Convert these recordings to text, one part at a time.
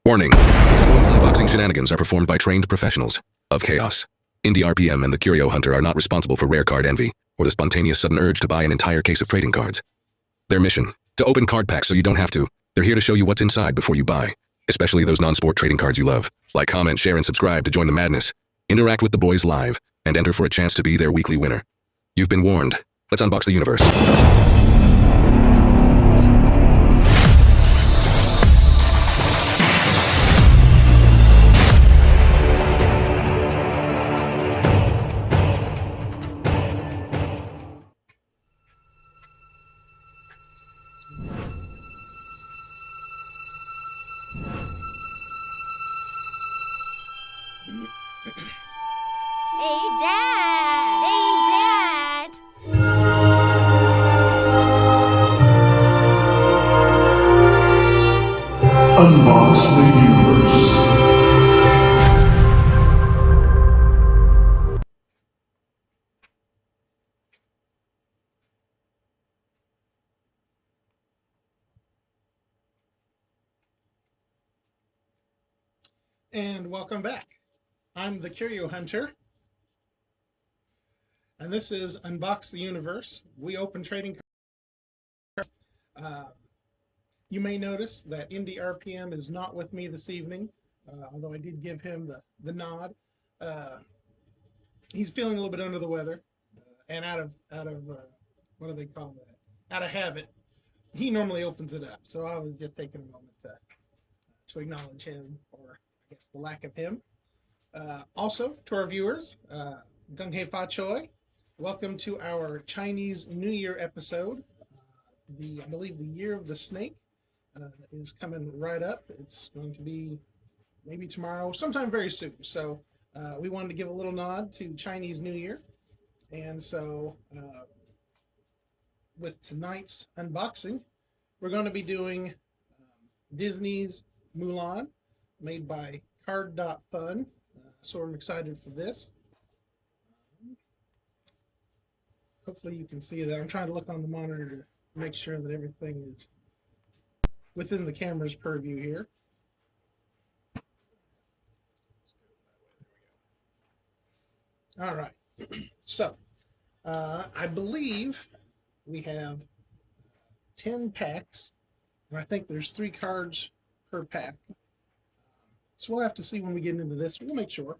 Warning. Unboxing shenanigans are performed by trained professionals of chaos. IndieRPM and the Curio Hunter are not responsible for rare card envy or the spontaneous sudden urge to buy an entire case of trading cards. Their mission: to open card packs so you don't have to. They're here to show you what's inside before you buy, especially those non-sport trading cards you love. Like, comment, share, and subscribe to join the madness. Interact with the boys live and enter for a chance to be their weekly winner. You've been warned. Let's unbox the universe. Hey, Dad! Hey, Dad! Unbox the Universe. And welcome back. I'm the Curio Hunter, and this is Unbox the Universe. We open trading cards. You may notice that IndieRPM is not with me this evening, although I did give him the nod. He's feeling a little bit under the weather, and out of what do they call that? Out of habit. He normally opens it up, so I was just taking a moment to acknowledge him, or I guess the lack of him. Also, to our viewers, Gung Hei Fa Choi, welcome to our Chinese New Year episode. I believe the Year of the Snake is coming right up. It's going to be maybe tomorrow, sometime very soon. So we wanted to give a little nod to Chinese New Year. And so with tonight's unboxing, we're going to be doing Disney's Mulan, made by Card.Fun. So I'm excited for this. Hopefully you can see that. I'm trying to look on the monitor to make sure that everything is within the camera's purview here. All right. So I believe we have 10 packs, and I think there's 3 cards per pack. So we'll have to see when we get into this. We'll make sure.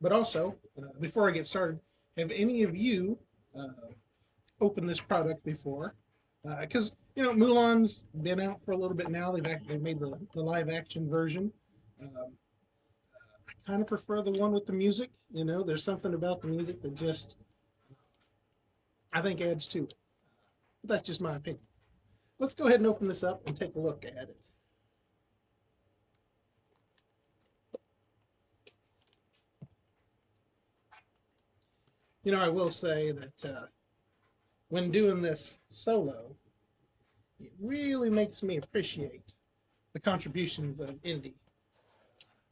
But also, before I get started, have any of you opened this product before? Because, you know, Mulan's been out for a little bit now. They've made the live action version. I kind of prefer the one with the music. You know, there's something about the music that just, I think, adds to it. But that's just my opinion. Let's go ahead and open this up and take a look at it. You know, I will say that when doing this solo, it really makes me appreciate the contributions of Indy.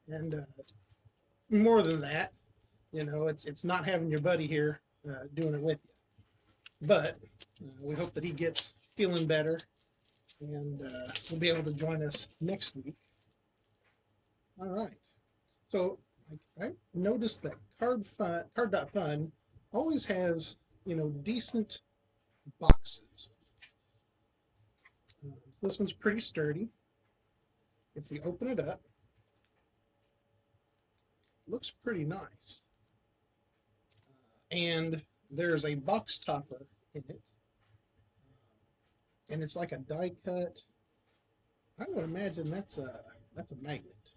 And more than that, you know, it's not having your buddy here doing it with you. But we hope that he gets feeling better, and will be able to join us next week. All right. So I noticed that Card.Fun always has, you know, decent boxes. This one's pretty sturdy. If we open it up, it looks pretty nice. And there's a box topper in it. And it's like a die cut. I would imagine that's a magnet.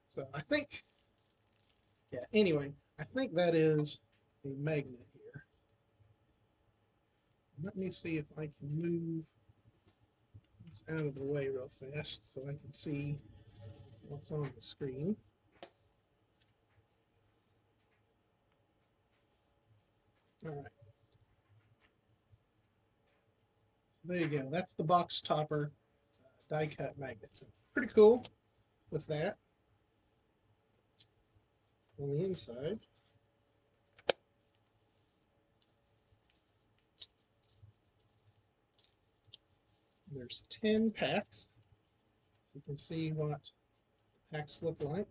So I think, yeah, anyway, I think that is a magnet here. Let me see if I can move this out of the way real fast so I can see what's on the screen. All right. There you go. That's the box topper die cut magnet. So pretty cool with that. On the inside, there's 10 packs. you can see what packs look like.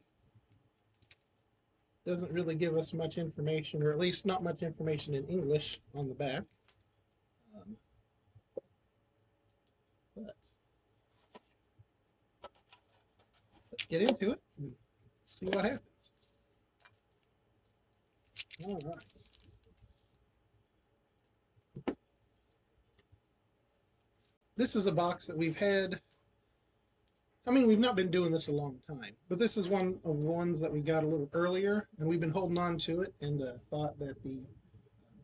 Doesn't really give us much information, or at least not much information in English on the back. But let's get into it and see what happens. All right. This is a box that we've had. I mean, we've not been doing this a long time, but this is one of the ones that we got a little earlier, and we've been holding on to it, and thought that the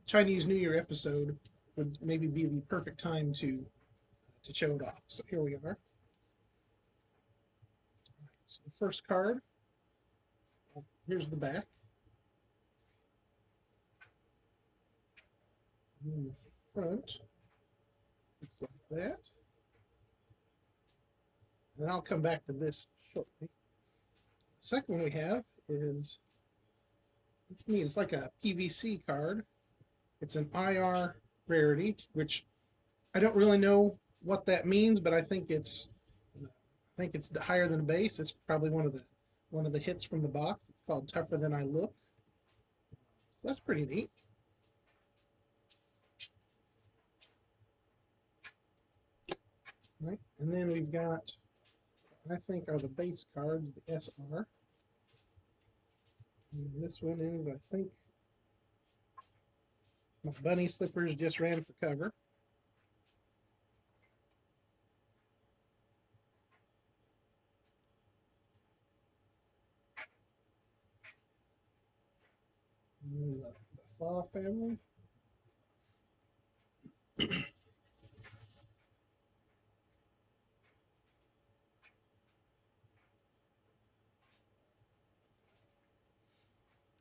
Chinese New Year episode would maybe be the perfect time to show it off. So here we are. So the first card, here's the back. And then the front looks like that. And I'll come back to this shortly. The second one we have is, it's neat. It's like a PVC card. It's an IR rarity, which I don't really know what that means, but I think it's higher than a base. It's probably one of the hits from the box. It's called Tougher Than I Look. So that's pretty neat. Right, and then we've got, I think, are the base cards, the SR. And this one is, I think, my bunny slippers just ran for cover. And then the Fa family.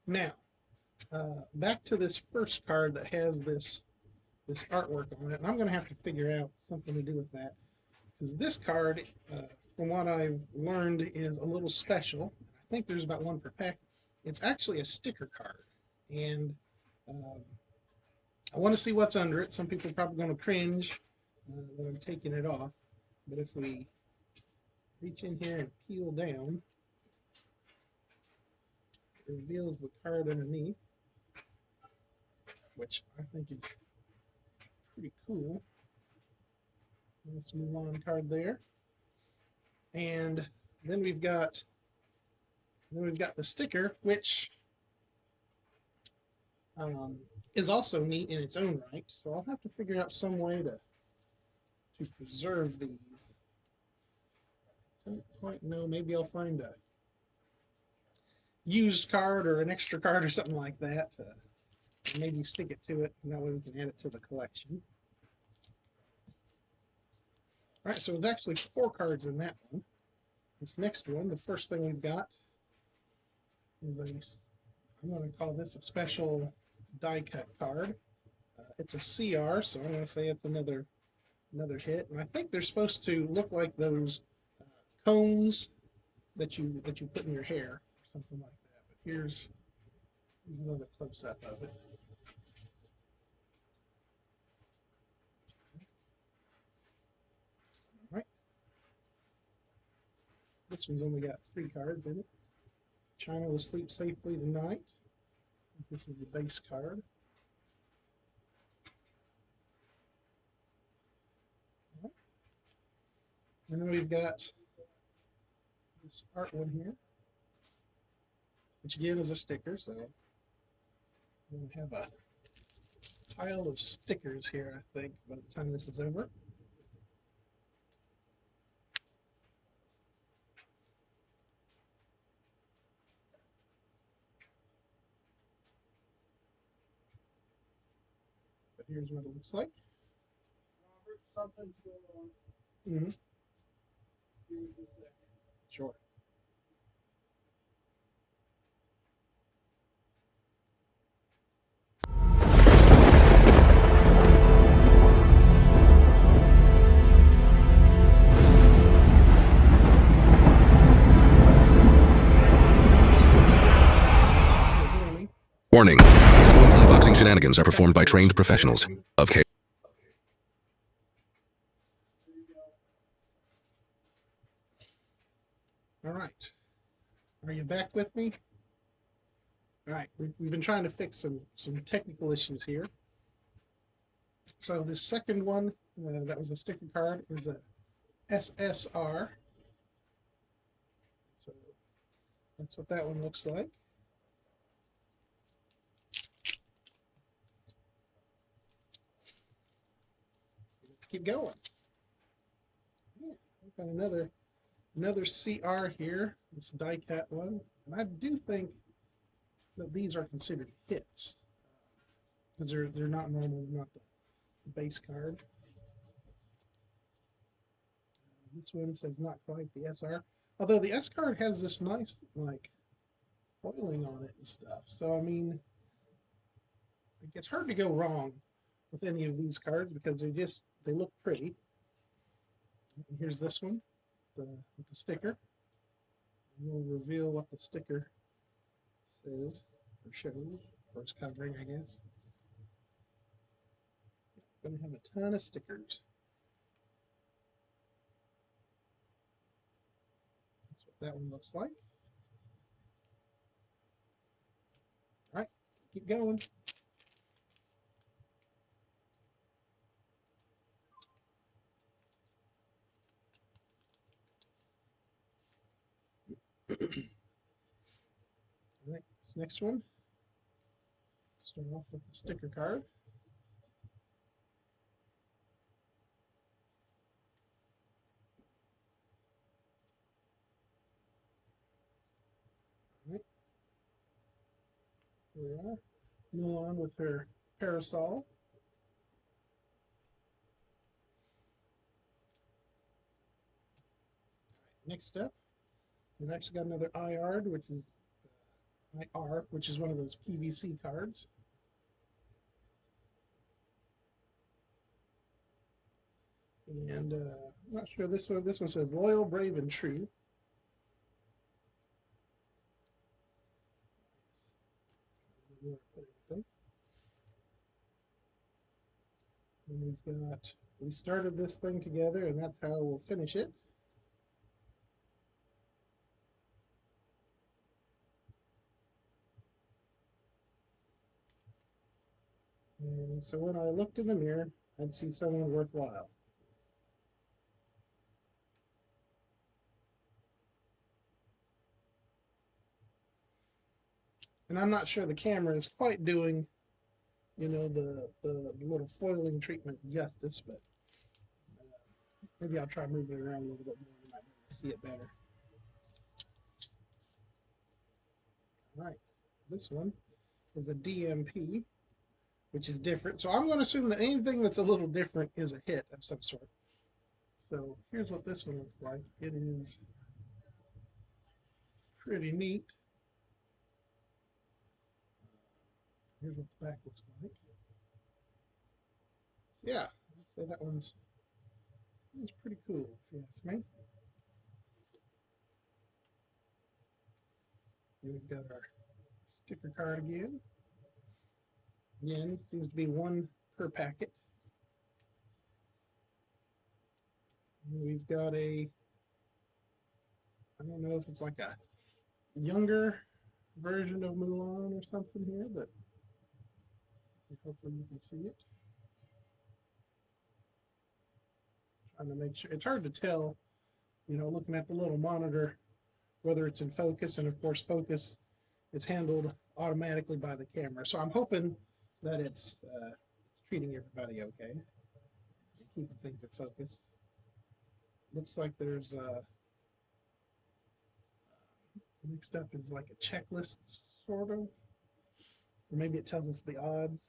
Now, back to this first card that has this artwork on it, and I'm going to have to figure out something to do with that, because this card, from what I've learned, is a little special. I think there's about one per pack. It's actually a sticker card, and I want to see what's under it. Some people are probably going to cringe that I'm taking it off, but if we reach in here and peel down, it reveals the card underneath, which I think is pretty cool. This Mulan card there, and then we've got the sticker, which is also neat in its own right. So I'll have to figure out some way to preserve these. I don't quite know. Maybe I'll find a used card or an extra card or something like that. Maybe stick it to it, and that way we can add it to the collection. All right, so there's actually 4 cards in that one. This next one, the first thing we've got is I'm going to call this a special die cut card. It's a CR, so I'm going to say it's another hit. And I think they're supposed to look like those combs that you put in your hair, or something like that. But here's another close up of it. All right. This one's only got 3 cards in it. China will sleep safely tonight. This is the base card. Right. And then we've got this art one here, which again is a sticker, so we'll have a pile of stickers here, I think, by the time this is over. But here's what it looks like. Robert, something's going on. Mm-hmm. Give me a second. Sure. Warning. The following unboxing shenanigans are performed by trained professionals of Chaos. right. Are you back with me? All right. We've been trying to fix some technical issues here. So this second one, that was a sticker card, is a SSR. So that's what that one looks like. Let's keep going. Yeah, we've got another CR here, this die-cut one, and I do think that these are considered hits because they're not normal, not the base card. This one says not quite the SR, although the S card has this nice like foiling on it and stuff. So I mean, it's hard to go wrong with any of these cards because they look pretty. And here's this one, with the sticker. We'll reveal what the sticker says or shows, or it's covering, I guess. Gonna have a ton of stickers. That's what that one looks like. All right, keep going. All right, this next one. Start off with the sticker card. All right. Here we are. Mulan with her parasol. Next up, we've actually got another IR, which is one of those PVC cards. And I'm not sure this one. This one says "Loyal, Brave, and True." And we started this thing together, and that's how we'll finish it. And so when I looked in the mirror, I'd see someone worthwhile. And I'm not sure the camera is quite doing, you know, the little foiling treatment justice, but maybe I'll try moving it around a little bit more. You might be able to see it better. All right, this one is a DMP, which is different. So I'm going to assume that anything that's a little different is a hit of some sort. So here's what this one looks like. It is pretty neat. Here's what the back looks like. Yeah, I'd say that one's pretty cool, if you ask me. Here we've got our sticker card again. Again, seems to be one per packet. And we've got I don't know if it's like a younger version of Mulan or something here, but hopefully you can see it. Trying to make sure. It's hard to tell, you know, looking at the little monitor, whether it's in focus, and of course focus is handled automatically by the camera. So I'm hoping that it's treating everybody okay, and keeping things in focus. Looks like there's next up is like a checklist, sort of. Or maybe it tells us the odds.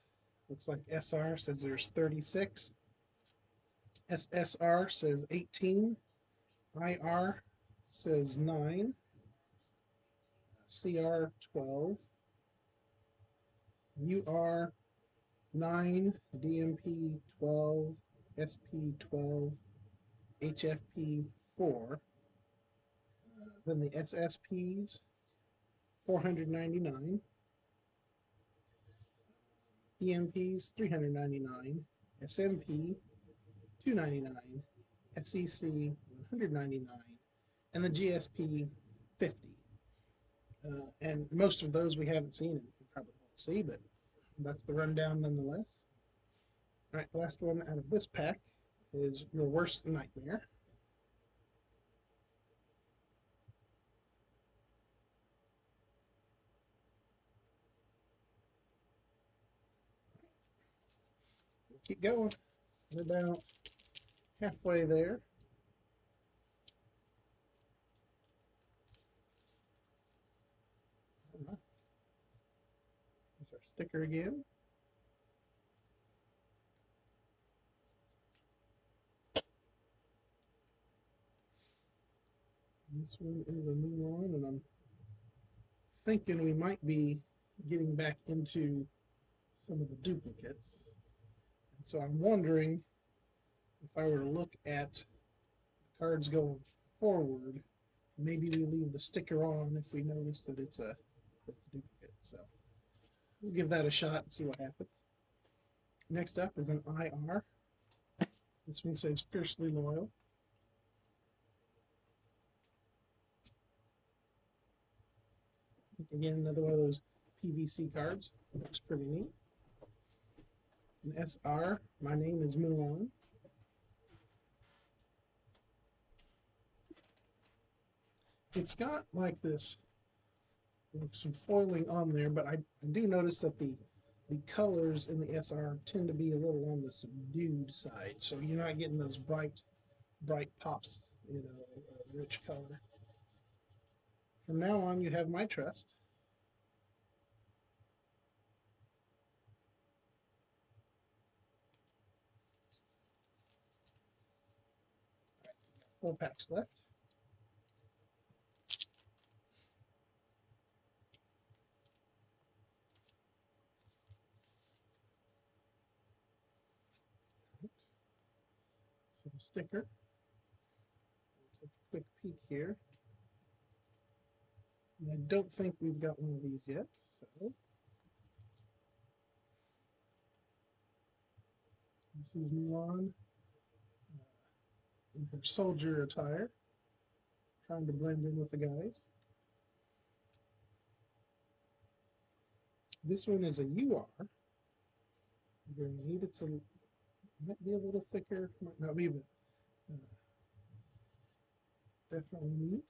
Looks like SR says there's 36. SSR says 18. IR says 9. CR 12. UR 9. DMP 12. SP 12. HFP 4. Then the SSPs 499. EMPs 399. SMP 299. SEC 199. And the GSP 50. And most of those we haven't seen and we probably won't see, but that's the rundown nonetheless. All right, the last one out of this pack is Your Worst Nightmare. Keep going. We're about halfway there. There's our sticker again. This one is a new one, and I'm thinking we might be getting back into some of the duplicates. And so I'm wondering if I were to look at the cards going forward, maybe we leave the sticker on if we notice that it's a duplicate. So we'll give that a shot and see what happens. Next up is an IR. This one says Fiercely Loyal. Again, another one of those PVC cards. Looks pretty neat. An SR, My Name is Mulan. It's got like this, like some foiling on there, but I do notice that the colors in the SR tend to be a little on the subdued side, so you're not getting those bright pops, you know, rich color. From now on, you have my trust. All right, 4 packs left. So the sticker. We'll take a quick peek here. And I don't think we've got one of these yet, so this is Mulan in her soldier attire, trying to blend in with the guys. This one is a UR. Very neat. It's might be a little thicker, might not be, but definitely neat.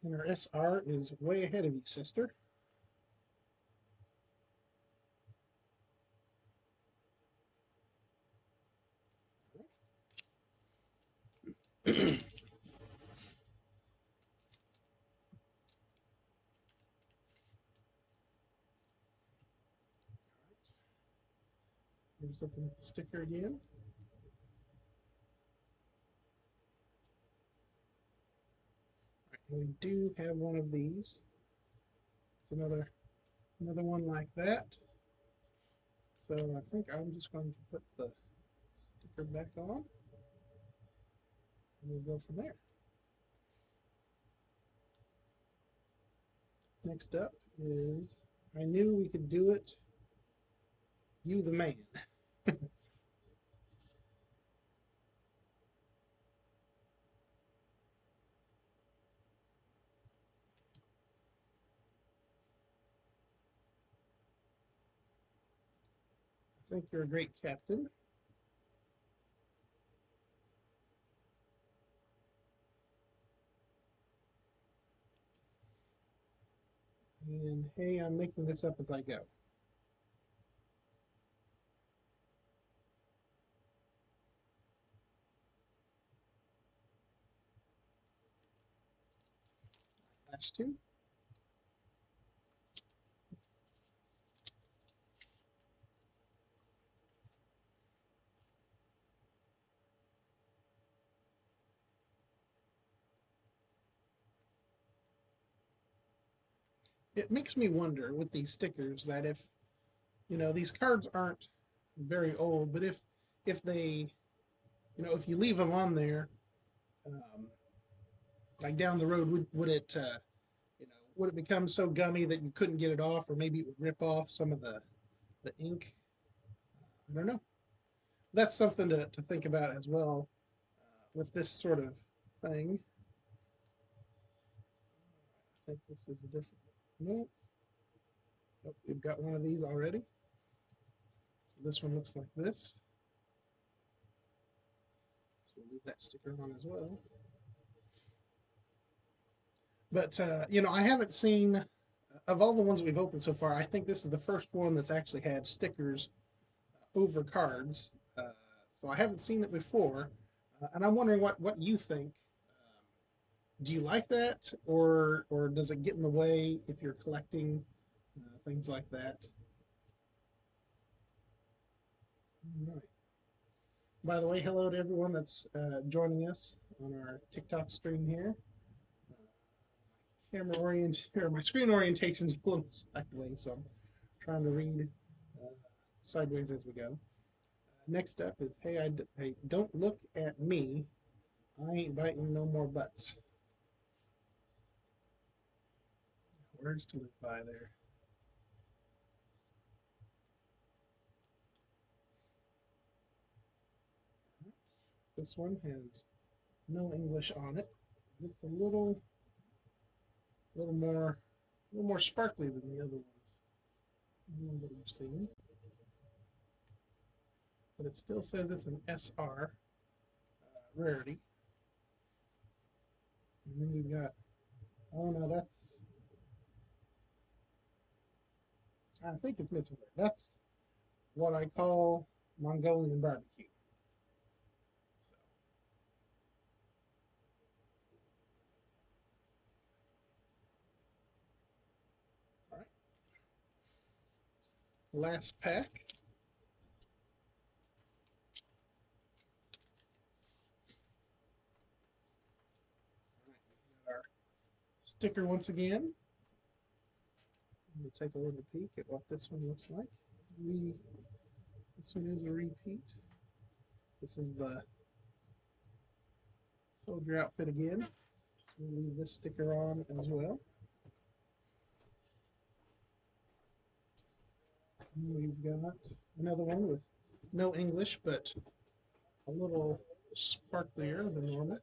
And our SR is way ahead of you, sister. Here's looking at the sticker again. We do have one of these. It's another one like that. So I think I'm just going to put the sticker back on, and we'll go from there. Next up is I Knew We Could Do It, You the Man. I think you're a great captain. And hey, I'm making this up as I go. Last two. It makes me wonder with these stickers that if, you know, these cards aren't very old, but if they, you know, if you leave them on there, like down the road, would it, you know, would it become so gummy that you couldn't get it off, or maybe it would rip off some of the ink I don't know. That's something to think about as well with this sort of thing. I think this is a different. No, nope, we've got one of these already. So this one looks like this. So we'll leave that sticker on as well. But you know, I haven't seen, of all the ones we've opened so far, I think this is the first one that's actually had stickers over cards. So I haven't seen it before, and I'm wondering what you think. Do you like that, or does it get in the way if you're collecting things like that? All right. By the way, hello to everyone that's joining us on our TikTok stream here. Camera orient or my screen orientation is a little sideways, so I'm trying to read sideways as we go. Next up is, hey, hey, don't look at me. I ain't biting no more butts. Words to live by there. This one has no English on it. It's a little more sparkly than the other ones that we've seen. But it still says it's an SR rarity. And then you've got, oh no, that's, I think it's missing there. That's what I call Mongolian barbecue. So. All right. Last pack. Our sticker once again. We'll take a little peek at what this one looks like. This one is a repeat. This is the soldier outfit again. So we'll leave this sticker on as well. And we've got another one with no English, but a little sparklier than normal.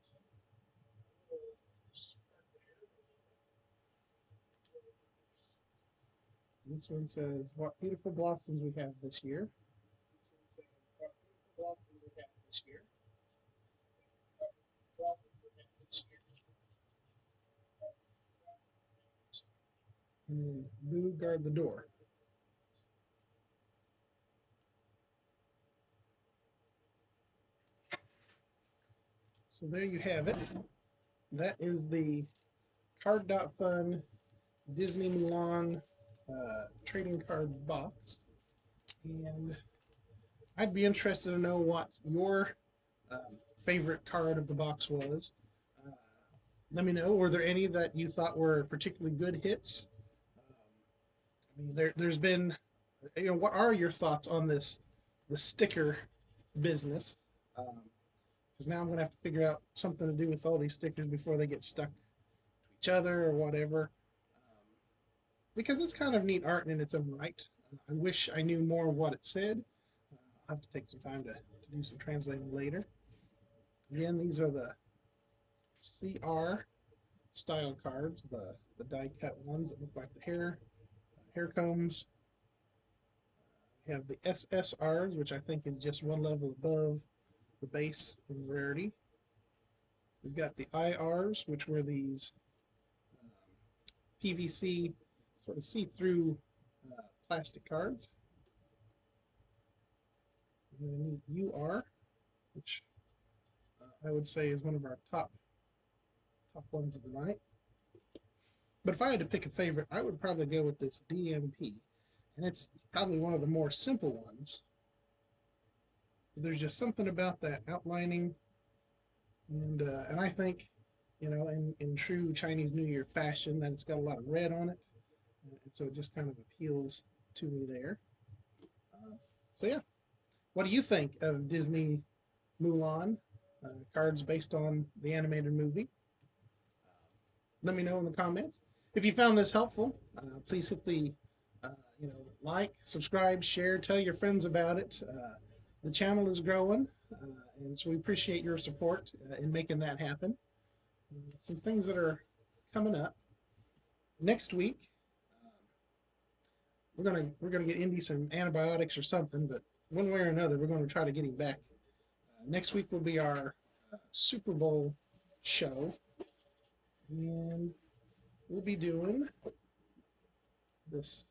This one says, what beautiful blossoms we have this year. And then Boo, guard the door. So there you have it. That is the Card.Fun Disney Mulan trading card box. And I'd be interested to know what your favorite card of the box was. Let me know. Were there any that you thought were particularly good hits? I mean, there's been, you know, what are your thoughts on the sticker business? Because now I'm going to have to figure out something to do with all these stickers before they get stuck to each other or whatever. Because it's kind of neat art in its own right. I wish I knew more of what it said. I'll have to take some time to do some translating later. Again, these are the CR style cards, the die cut ones that look like the hair combs. We have the SSRs, which I think is just one level above the base in rarity. We've got the IRs, which were these PVC sort of see-through plastic cards. And the UR, which I would say is one of our top ones of the night. But if I had to pick a favorite, I would probably go with this DMP. And it's probably one of the more simple ones. But there's just something about that outlining. And I think, you know, in true Chinese New Year fashion, that it's got a lot of red on it. And so it just kind of appeals to me there. So yeah, what do you think of Disney Mulan cards based on the animated movie? Let me know in the comments. If you found this helpful, please hit the like, subscribe, share, tell your friends about it. The channel is growing, and so we appreciate your support in making that happen. Some things that are coming up next week. We're gonna get Indy some antibiotics or something, but one way or another, we're going to try to get him back. Next week will be our Super Bowl show, and we'll be doing this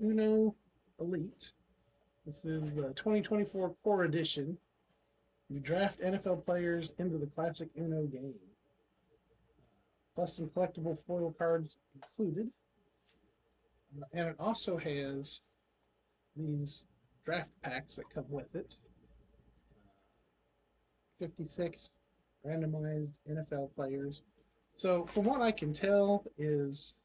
Uno Elite. This is the 2024 Core Edition. You draft NFL players into the classic Uno game, plus some collectible foil cards included. And it also has these draft packs that come with it. 56 randomized NFL players. So from what I can tell is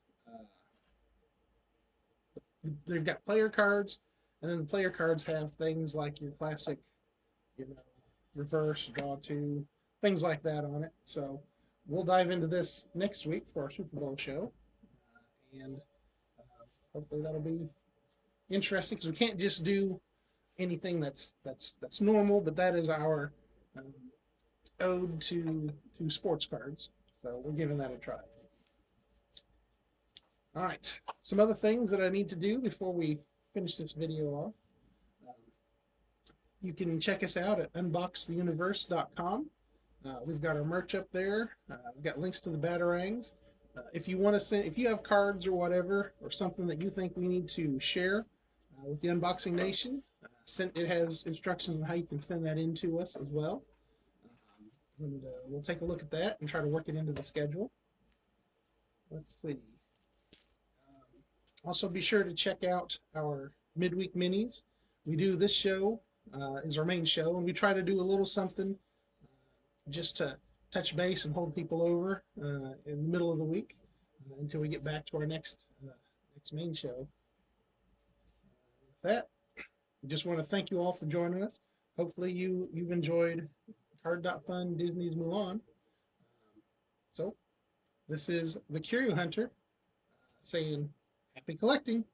they've got player cards, and then the player cards have things like your classic, reverse, draw two, things like that on it. So we'll dive into this next week for our Super Bowl show, and hopefully that'll be interesting, because we can't just do anything that's normal, but that is our ode to sports cards. So we're giving that a try. All right, some other things that I need to do before we finish this video off. You can check us out at unboxtheuniverse.com. We've got our merch up there. We've got links to the batarangs. If you want to send, if you have cards or whatever, or something that you think we need to share with the Unboxing Nation, it has instructions on how you can send that in to us as well. And we'll take a look at that and try to work it into the schedule. Let's see. Also, be sure to check out our midweek minis. We do this show is our main show, and we try to do a little something just to touch base and hold people over in the middle of the week until we get back to our next main show. With that, I just want to thank you all for joining us. Hopefully you've enjoyed Card.Fun Disney's Mulan. So this is the Curio Hunter saying happy collecting.